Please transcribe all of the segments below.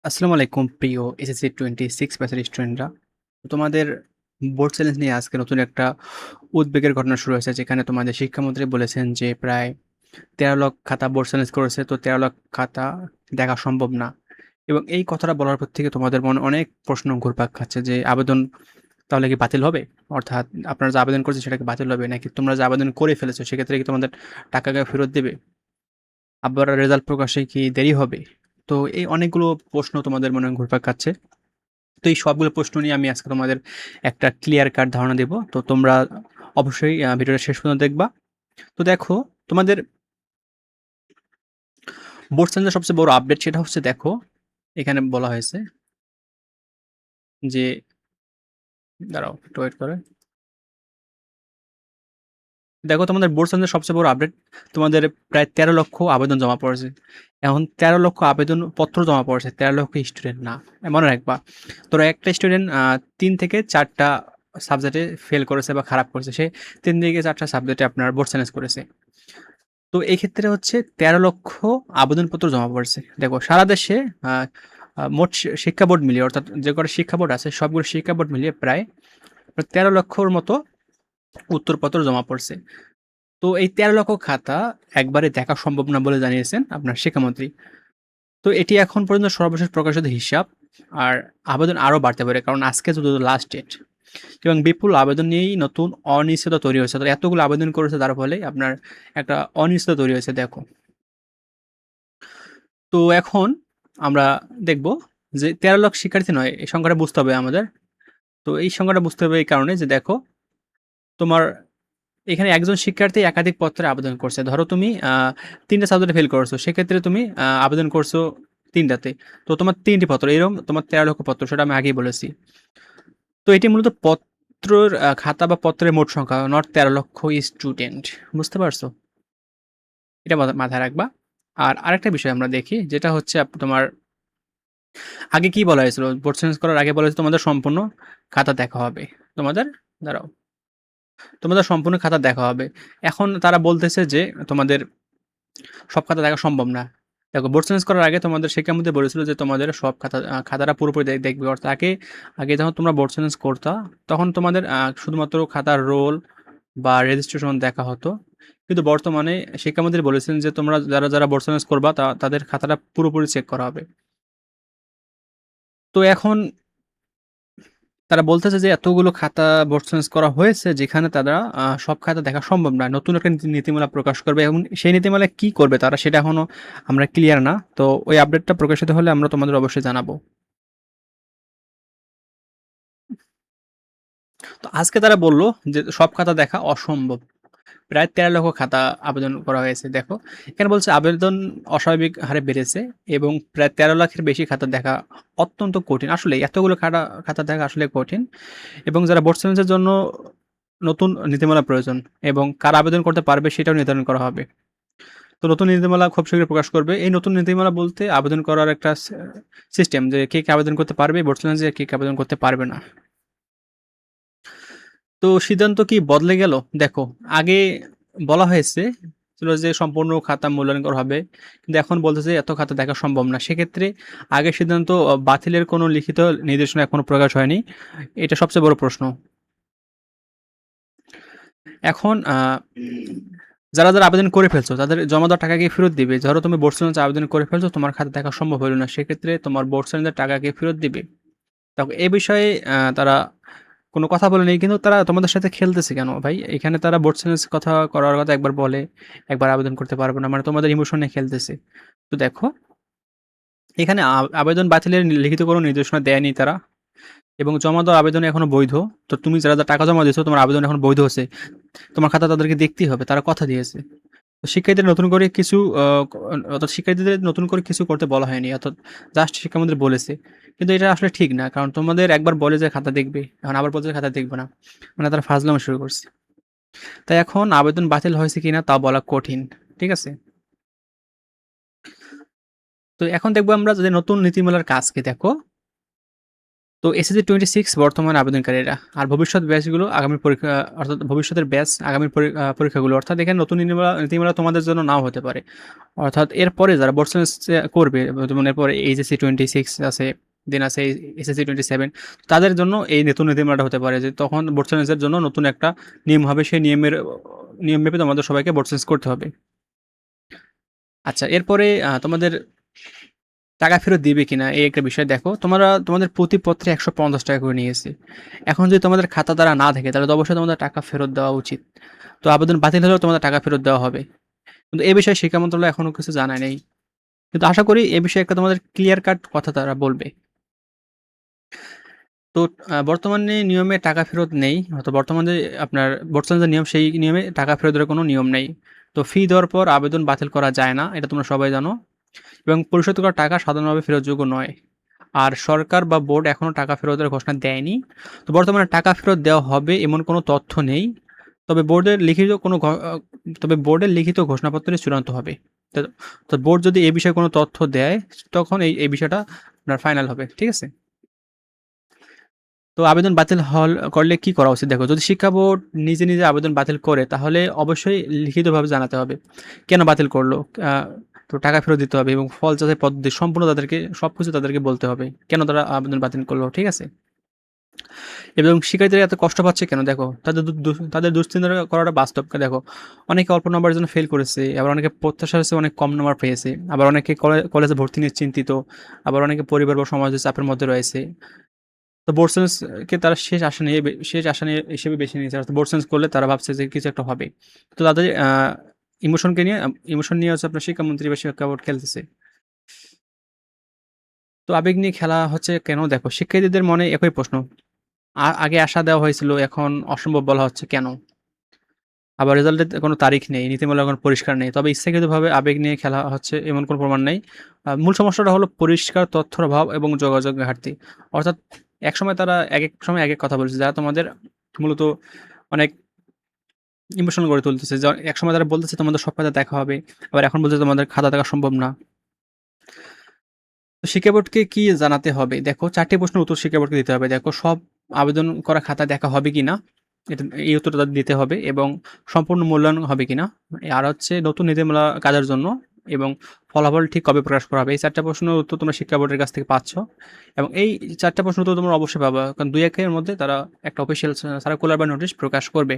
আসসালামু আলাইকুম প্রিয় এসএসসি 26 ব্যাচের স্টুডেন্টরা। তোমাদের বোর্ড চ্যালেঞ্জ নিয়ে আজকে নতুন একটা উদ্বেগের ঘটনা শুরু হয়েছে, যেখানে তোমাদের শিক্ষামন্ত্রী বলেছেন যে প্রায় 13 লাখ খাতা বোর্ড চ্যালেঞ্জ করেছে। তো 13 লাখ খাতা দেখা সম্ভব না। এবং এই কথাটা বলার পর থেকে তোমাদের মনে অনেক প্রশ্ন ঘুরপাক খাচ্ছে যে আবেদন তাহলে কি বাতিল হবে? অর্থাৎ আপনারা যে আবেদন করেছেন সেটা কি বাতিল হবে? নাকি তোমরা যে আবেদন করে ফেলেছো সেক্ষেত্রে কি তোমাদের টাকা ফেরত দেবে? আবার রেজাল্ট প্রকাশে কি দেরি হবে? তো এই অনেকগুলো প্রশ্ন তোমাদের মনে ঘুরপাক খাচ্ছে। তো এই সবগুলো প্রশ্ন নিয়ে আমি আজকে তোমাদের একটা ক্লিয়ার কাট ধারণা দেব। তো তোমরা অবশ্যই ভিডিওটা শেষ পর্যন্ত দেখবা। তো দেখো, তোমাদের বোর্ড সায়েন্সের সবচেয়ে বড় আপডেট সেটা হচ্ছে, দেখো এখানে বলা হয়েছে যে, দাঁড়াও একটু ওয়েট করো। দেখো, তোমাদের বোর্ড সায়েন্সের সবচেয়ে বড় আপডেট, তোমাদের প্রায় 13 লক্ষ আবেদন জমা পড়েছে। এখন 13 লক্ষ আবেদন পত্র জমা পড়েছে, 13 লক্ষ স্টুডেন্ট না। মনে রাখবা, তোরা একটা স্টুডেন্ট ৩ থেকে ৪ টা সাবজেক্টে ফেল করেছে বা খারাপ করেছে। সে ৩ থেকে ৪ টা সাবজেক্টে আপনার বোর্ড সায়েন্স করেছে। তো এই ক্ষেত্রে হচ্ছে 13 লক্ষ আবেদনপত্র জমা পড়েছে। দেখো, সারা দেশে আ আ মোট শিক্ষা বোর্ড মিলিয়ে, অর্থাৎ যে কটা শিক্ষা বোর্ড আছে সবগুলো শিক্ষা বোর্ড মিলিয়ে প্রায় 13 লক্ষর মতো উত্তরপত্র জমা পড়ছে। তো এই 13 লক্ষ খাতা একবারে দেখা সম্ভব না বলে জানিয়েছেন আপনার শিক্ষামন্ত্রী। তো এটি এখন পর্যন্ত সর্বশেষ প্রকাশিত হিসাব। আর আবেদন আরও বাড়তে পারে, কারণ আজকে তো লাস্ট ডেট এবং বিপুল আবেদন নিয়েই নতুন অনিশ্চয়তা তৈরি হয়েছে। তো এতগুলো আবেদন করেছে, তার ফলে আপনার একটা অনিশ্চয়তা তৈরি হয়েছে। দেখো, তো এখন আমরা দেখব যে 13 লাখ শিক্ষার্থী নয়, এই সংখ্যাটা বুঝতে হবে আমাদের। তো এই সংখ্যাটা বুঝতে হবে এই কারণে যে, দেখো তোমার এখানে একজন শিক্ষার্থী একাধিক পত্রে আবেদন করছে। ধরো তুমি ৩ টা সাবজেক্টে ফেল করেছো। সেক্ষেত্রে তুমি আবেদন করছো ৩ টাতে। তো তোমার ৩ টি পত্র, এরকম তোমার 13 লক্ষ পত্র, সেটা আমি আগেই বলেছি। তো এটি মূলত পত্রর খাতা বা পত্রের মোট সংখ্যা, নট 13 লক্ষ স্টুডেন্ট। বুঝতে পারছো? এটা মাথায় রাখবা। আর আরেকটা বিষয় আমরা দেখি, যেটা হচ্ছে তোমার আগে কি বলা হয়েছিল? বোর্ড চেঞ্জ করার আগে বলা হয়েছিল তোমাদের সম্পূর্ণ খাতা দেখা হবে। তোমাদের, দাঁড়াও, তোমাদের সম্পূর্ণ খাতা দেখা হবে। এখন তারা বলতেছে যে তোমাদের সব খাতা দেখা সম্ভব না। দেখো, বোর্ড চেঞ্জ করার আগে তোমাদের শিক্ষামন্ত্রী বলেছিল যে তোমাদের সব খাতাটা পুরোপুরি দেখবে। অর্থাৎ আগে যখন তোমরা বোর্ড চেঞ্জ করতা, তখন তোমাদের শুধুমাত্র খাতার রোল বা রেজিস্ট্রেশন দেখা হতো। কিন্তু বর্তমানে শিক্ষামন্ত্রী বলেছেন যে তোমরা যারা বোর্ড চেঞ্জ করবা তাদের খাতাটা পুরোপুরি চেক করা হবে। তো এখন তারা বলতেছে যে এতগুলো খাতা বোর্ড চেঞ্জ করা হয়েছে, যেখানে তারা সব খাতা দেখা সম্ভব নয়। নতুন একটা নীতিমালা প্রকাশ করবে এবং সেই নীতিমালায় কি করবে তারা, সেটা এখনো আমরা ক্লিয়ার না। তো ওই আপডেটটা প্রকাশিত হলে আমরা তোমাদের অবশ্যই জানাবো। তো আজকে তারা বলল যে সব খাতা দেখা অসম্ভব। প্রায় 13 লক্ষ খাতা আবেদন করা হয়েছে। দেখো, এখানে বলছে আবেদন অস্বাভাবিক হারে বেড়েছে এবং প্রায় 13 লাখের বেশি খাতা দেখা অত্যন্ত কঠিন। আসলে এতগুলো খাতা দেখা আসলে কঠিন। এবং যারা বোর্ড সায়েন্সের জন্য নতুন নীতিমালা প্রয়োজন এবং কারা আবেদন করতে পারবে সেটাও নির্ধারণ করা হবে। তো নতুন নীতিমালা খুব শীঘ্রই প্রকাশ করবে। এই নতুন নীতিমালা বলতে আবেদন করার একটা সিস্টেম, যে কে আবেদন করতে পারবে বোর্ড সায়েন্সে, কে আবেদন করতে পারবে না। তো সিদ্ধান্ত কি বদলে গেল? দেখো, আগে বলা হয়েছে ছিল যে সম্পূর্ণ খাতা মূল্যায়ন করা হবে। কিন্তু এখন বলতেছে এত খাতা দেখা সম্ভব না। সেক্ষেত্রে আগের সিদ্ধান্ত বাতিলের কোনো লিখিত নির্দেশনা এখনো প্রকাশ হয়নি। এটা সবচেয়ে বড় প্রশ্ন। এখন যারা আবেদন করে ফেলছো তাদের জমা দেওয়া টাকা কে ফেরত দিবে? ধরো তুমি বোর্ড চ্যালেঞ্জে আবেদন করে ফেলছো, তোমার খাতা দেখা সম্ভব হলো না। সেক্ষেত্রে তোমার বোর্ড চ্যালেঞ্জের টাকা কে ফেরত দিবে? দেখো, এ বিষয়ে তারা কোনো কথা বলেনি, কিন্তু তারা তোমাদের সাথে খেলতেছে কেন ভাই? এখানে তারা বোর্ড চ্যালেঞ্জ কথা করার কথা একবার বলে, একবার আবেদন করতে পারবে না। মানে তোমাদের ইমোশন নিয়ে খেলতেছে। তো দেখো, এখানে আবেদন বাতিলের লিখিত কোনো নির্দেশনা দেয়নি তারা। এবং জমা দেওয়া আবেদন এখনো বৈধ। তো তুমি যারা টাকা জমা দিয়েছো, তোমার আবেদন এখন বৈধ আছে। তোমার খাতা তাদেরকে দেখতেই হবে, তারা কথা দিয়েছে। তো শিক্ষার্থীদের নতুন করে কিছু অর্থাৎ শিক্ষার্থীদের নতুন করে কিছু করতে বলা হয়নি, অর্থাৎ জাস্ট শিক্ষামন্ত্রী বলেছে। কিন্তু এটা আসলে ঠিক না, কারণ তোমাদের একবার বলে যে খাতা দেখবে, এখন আবার বলছে খাতা দেখবে না। মানে তারা ফাজলামো শুরু করছে। তাই এখন আবেদন বাতিল হয়েছে কিনা তা বলা কঠিন। ঠিক আছে? তো এখন দেখবো আমরা যে নতুন নীতিমালার কাজ কি। দেখো, তো এসএসসি 26 বর্তমান আবেদনকারীরা। আর ভবিষ্যৎ ব্যাচগুলো আগামী পরীক্ষা অর্থাৎ ভবিষ্যতের ব্যাচ আগামী পরীক্ষাগুলো অর্থাৎ এখানে নতুন নীতিমালা তোমাদের জন্য নাও হতে পারে। অর্থাৎ এরপরে যারা বোর্ড সায়েন্স করবে যেমন এরপরে এইচএসসি 26 আছে, দেন আছে এসএসসি 27, তাদের জন্য এই নতুন নীতিমালাটা হতে পারে যে তখন বোর্ড সায়েন্সের জন্য নতুন একটা নিয়ম হবে, সেই নিয়ম মেপে তোমাদের সবাইকে বোর্ড সায়েন্স করতে হবে। আচ্ছা, এরপরে তোমাদের টাকা ফেরত দিবে কিনা এই একটা বিষয় দেখো। তোমাদের প্রতি পত্রে 150 টাকা করে নিয়েছে। এখন যদি তোমাদের খাতা দ্বারা না থাকে তাহলে তো অবশ্যই তোমাদের টাকা ফেরত দেওয়া উচিত। তো আবেদন বাতিল হলেও তোমাদের টাকা ফেরত দেওয়া হবে। কিন্তু এ বিষয়ে শিক্ষা মন্ত্রণালয় এখনো কিছু জানায় নেই। কিন্তু আশা করি এ বিষয়ে একটা তোমাদের ক্লিয়ার কাট কথা তারা বলবে। তো বর্তমানে নিয়মে টাকা ফেরত নেই। হয়তো বর্তমানে আপনার বর্তমানে যে নিয়ম সেই নিয়মে টাকা ফেরতের কোনো নিয়ম নেই। তো ফি দেওয়ার পর আবেদন বাতিল করা যায় না, এটা তোমরা সবাই জানো। এবং পরিশোধ করা টাকা সাধারণভাবে ফেরতযোগ্য নয়। আর সরকার বা বোর্ড এখনো টাকা ফেরতের ঘোষণা দেয়নি। তো বর্তমানে টাকা ফেরত দেওয়া হবে এমন কোনো তথ্য নেই। তবে বোর্ডের লিখিত ঘোষণাপত্রে চূড়ান্ত হবে। তো তো বোর্ড যদি এ বিষয়ে কোনো তথ্য দেয় তখন এই বিষয়টা আপনার ফাইনাল হবে। ঠিক আছে? তো আবেদন বাতিল করলে কি করা উচিত? দেখো, যদি শিক্ষা বোর্ড নিজে আবেদন বাতিল করে তাহলে অবশ্যই লিখিতভাবে জানাতে হবে। কেন বাতিল করলো? আ তো টাকা ফেরত দিতে হবে এবং ফল যাচাই পদ্ধতি সম্পূর্ণ সবকিছু তাদেরকে বলতে হবে। কেন তারা আবেদন বাতিল করলো, ঠিক আছে? এবং শিক্ষার্থীরা এত কষ্ট পাচ্ছে কেন? দেখো, তাদের দুশ্চিন্তা করাটা বাস্তব। দেখো, অনেকে অল্প নাম্বারের জন্য ফেল করেছে, আবার অনেকে প্রত্যাশার চেয়ে অনেক কম নাম্বার পেয়েছে, আবার অনেকে কলেজে ভর্তি নিয়ে চিন্তিত, আবার অনেকে পরিবার বা সমাজের চাপের মধ্যে রয়েছে। তো বোর্ড সায়েন্স কে তারা শেষ আশা নিয়ে হিসেবে বেছে নিয়েছে। অর্থাৎ বোর্ড সায়েন্স করলে তারা ভাবছে যে কিছু একটা হবে। তো তাদের ইমোশন নিয়ে হচ্ছে আপনার শিক্ষামন্ত্রী বা শিক্ষা বোর্ড খেলতেছে। তো আবেগ নিয়ে খেলা হচ্ছে কেন? দেখো, শিক্ষার্থীদের মনে একই প্রশ্ন। আগে আশা দেওয়া হয়েছিল, এখন অসম্ভব বলা হচ্ছে কেন? আবার রেজাল্টের কোনো তারিখ নেই, নীতিমালা কোনো পরিষ্কার নেই। তবে ইচ্ছাকৃতভাবে আবেগ নিয়ে খেলা হচ্ছে এমন কোনো প্রমাণ নেই। মূল সমস্যাটা হলো পরিষ্কার তথ্যের অভাব এবং যোগাযোগের ঘাটতি। অর্থাৎ একসময় তারা একেক সময় একেক কথা বলেছে, যারা তোমাদের মূলত অনেক ইমোশনাল গড়ে তুলতেছে। একসময় তারা বলতেছে তোমাদের সব খাতা দেখা হবে, আবার এখন বলছে তোমাদের খাতা দেখা সম্ভব না। তো শিক্ষা বোর্ডকে কি জানাতে হবে? দেখো, ৪ টি প্রশ্নের উত্তর শিক্ষা বোর্ডকে দিতে হবে। দেখো, সব আবেদন করা খাতা দেখা হবে কিনা? এই উত্তরটা তাদের দিতে হবে এবং সম্পূর্ণ মূল্যায়ন হবে কিনা? আর হচ্ছে নতুন নীতিমালা কাজের জন্য এবং ফলাফল ঠিক কবে প্রকাশ করা হবে? এই ৪ টা প্রশ্নের উত্তর তোমরা শিক্ষা বোর্ডের কাছ থেকে পাচ্ছ এবং এই ৪ টা প্রশ্নের উত্তর তোমরা অবশ্যই পাবা। কারণ ২-১ এর মধ্যে তারা একটা অফিসিয়াল সার্কুলার বা নোটিশ প্রকাশ করবে।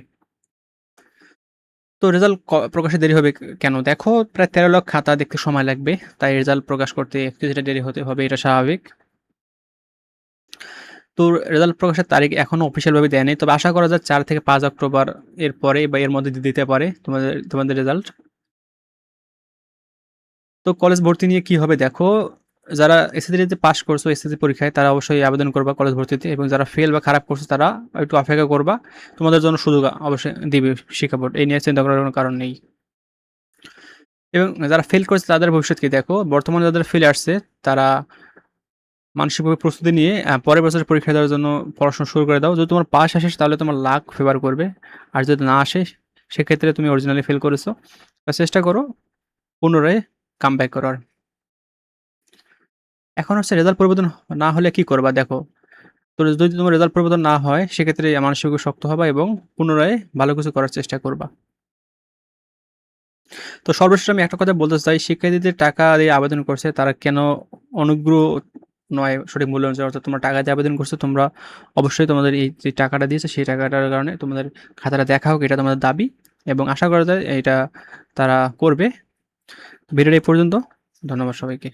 তো রেজাল্ট প্রকাশে দেরি হবে কেন? দেখো, প্রায় ১৩ লাখ খাতা দেখতে সময় লাগবে। তাই রেজাল্ট প্রকাশ করতে কিছুটা দেরি হতে হবে, এটা স্বাভাবিক। তো রেজাল্ট প্রকাশের তারিখ এখনো অফিসিয়াল ভাবে দেয় নাই। তবে আশা করা যায় ৪ থেকে ৫ অক্টোবর এর পরে বা এর মধ্যে দিতে পারে তোমাদের রেজাল্ট। তো কলেজ ভর্তি নিয়ে কি হবে? দেখো, যারা এসএসসিতে পাস করছো এসএসসি পরীক্ষায় তারা অবশ্যই আবেদন করবা কলেজ ভর্তিতে এবং যারা ফেল বা খারাপ করছো তারা একটু অপেক্ষা করবা। তোমাদের জন্য সুযোগ অবশ্যই দিবে শিক্ষা বোর্ড। এই নিয়ে চিন্তা করার কোনো কারণ নেই। এবং যারা ফেল করেছে তাদের ভবিষ্যৎ কি? দেখো, বর্তমানে যাদের ফেলে আসছে তারা মানসিকভাবে প্রস্তুতি নিয়ে পরের বছর পরীক্ষা দেওয়ার জন্য পড়াশোনা শুরু করে দাও। যদি তোমার পাস আসে তাহলে তোমার লাক ফেভার করবে। আর যদি না আসে সেক্ষেত্রে তুমি অরিজিনালি ফেল করেছো। চেষ্টা করো পুনরায় কামব্যাক করার। এখন হচ্ছে রেজাল্ট পরিবর্তন না হলে কি করবা? দেখো, তো যদি তোমার রেজাল্ট পরিবর্তন না হয় সেক্ষেত্রে মানসিকভাবে শক্ত হবা এবং পুনরায় ভালো কিছু করার চেষ্টা করবা। তো সর্বশেষ আমি একটা কথা বলতে চাই, শিক্ষার্থীদের টাকা দিয়ে আবেদন করছে তারা কেন অনুগ্রহ নয় সঠিক মূল্যায়ন চায়। অর্থাৎ তোমরা টাকা দিয়ে আবেদন করছো, তোমরা অবশ্যই তোমাদের এই যে টাকাটা দিয়েছে সেই টাকাটার কারণে তোমাদের খাতাটা দেখা হোক, এটা তোমাদের দাবি এবং আশা করা যায় এটা তারা করবে। ভিডিওটা এই পর্যন্ত। ধন্যবাদ সবাইকে।